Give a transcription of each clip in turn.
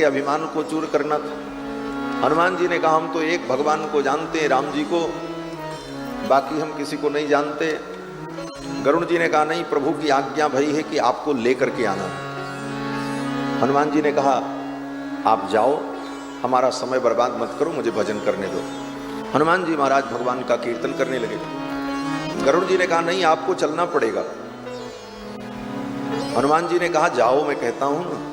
के अभिमान को चूर करना था। हनुमान जी ने कहा हम तो एक भगवान को जानते हैं, राम जी को, बाकी हम किसी को नहीं जानते। गरुड़ जी ने कहा नहीं, प्रभु की आज्ञा भई है कि आपको लेकर के आना। हनुमान जी ने कहा आप जाओ, हमारा समय बर्बाद मत करो, मुझे भजन करने दो। हनुमान जी महाराज भगवान का कीर्तन करने लगे। गरुड़ जी ने कहा नहीं, आपको चलना पड़ेगा। हनुमान जी ने कहा जाओ, मैं कहता हूं ना।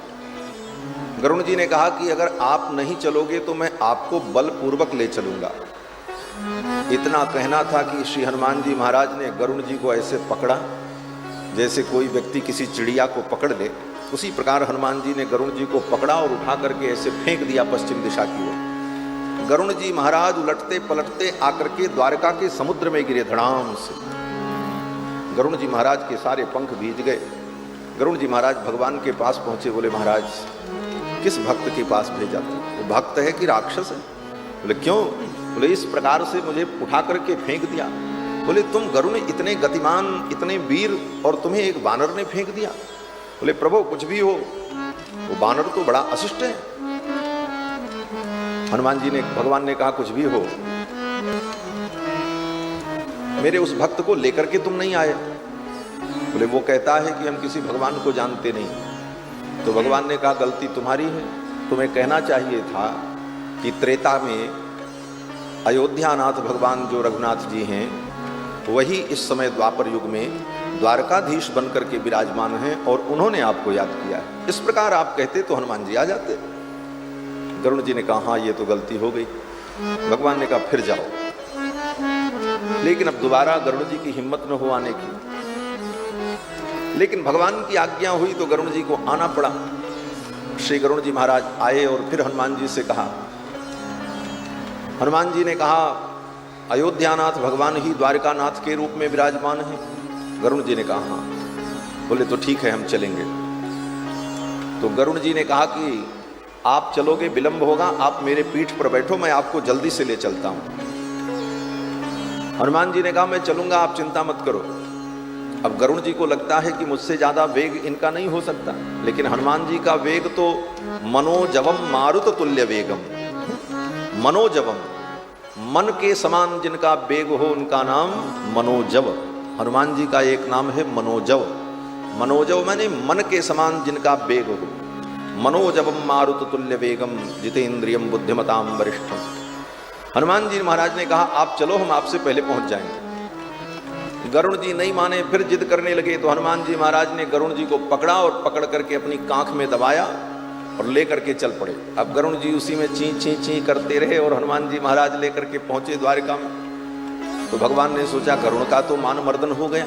गरुड़ जी ने कहा कि अगर आप नहीं चलोगे तो मैं आपको बलपूर्वक ले चलूंगा। इतना कहना था कि श्री हनुमान जी महाराज ने गरुड़ जी को ऐसे पकड़ा जैसे कोई व्यक्ति किसी चिड़िया को पकड़ ले। उसी प्रकार हनुमान जी ने गरुड़ जी को पकड़ा और उठा करके ऐसे फेंक दिया पश्चिम दिशा की ओर। गरुड़ जी महाराज उलटते पलटते आकर के द्वारका के समुद्र में गिरे धड़ाम से। गरुड़ जी महाराज के सारे पंख भीज गए। गरुड़ जी महाराज भगवान के पास पहुंचे, बोले महाराज किस भक्त के पास भेजा था? वो भक्त है कि राक्षस है? बोले क्यों? बोले इस प्रकार से मुझे उठा करके फेंक दिया। बोले तुम गरुड़ इतने गतिमान, इतने वीर, और तुम्हें एक वानर ने फेंक दिया? बोले प्रभु कुछ भी हो, वो वानर तो बड़ा अशिष्ट है। हनुमान जी ने, भगवान ने कहा कुछ भी हो, मेरे उस भक्त को लेकर के तुम नहीं आए। बोले वो कहता है कि हम किसी भगवान को जानते नहीं। तो भगवान ने कहा गलती तुम्हारी है, तुम्हें कहना चाहिए था कि त्रेता में अयोध्यानाथ भगवान जो रघुनाथ जी हैं वही इस समय द्वापर युग में द्वारकाधीश बनकर के विराजमान हैं और उन्होंने आपको याद किया है। इस प्रकार आप कहते तो हनुमान जी आ जाते। गरुड़ जी ने कहा हाँ ये तो गलती हो गई। भगवान ने कहा फिर जाओ। लेकिन अब दोबारा गरुड़ जी की हिम्मत न हो आने की, लेकिन भगवान की आज्ञा हुई तो गरुड़ जी को आना पड़ा। श्री गरुड़ जी महाराज आए और फिर हनुमान जी से कहा। हनुमान जी ने कहा अयोध्यानाथ भगवान ही द्वारकानाथ के रूप में विराजमान है। गरुड़ जी ने कहा हाँ। बोले तो ठीक है हम चलेंगे। तो गरुड़ जी ने कहा कि आप चलोगे विलंब होगा, आप मेरे पीठ पर बैठो, मैं आपको जल्दी से ले चलता हूं। हनुमान जी ने कहा मैं चलूंगा, आप चिंता मत करो। अब गरुड़ जी को लगता है कि मुझसे ज्यादा वेग इनका नहीं हो सकता, लेकिन हनुमान जी का वेग तो मनोजवम मारुत तुल्य वेगम। मनोजवम, मन के समान जिनका वेग हो उनका नाम मनोजव। हनुमान जी का एक नाम है मनोजव। मनोजव माने मन के समान जिनका वेग हो। मनोजवम मारुत तुल्य वेगम जितेंद्रियम बुद्धिमताम वरिष्ठम। हनुमान जी महाराज ने कहा आप चलो, हम आपसे पहले पहुंच जाएंगे। गरुड़ जी नहीं माने, फिर जिद करने लगे। तो हनुमान जी महाराज ने गरुड़ जी को पकड़ा और पकड़ करके अपनी कांख में दबाया और लेकर के चल पड़े। अब गरुड़ जी उसी में ची ची ची करते रहे और हनुमान जी महाराज लेकर के पहुंचे द्वारका में। तो भगवान ने सोचा गरुड़ का तो मान मर्दन हो गया,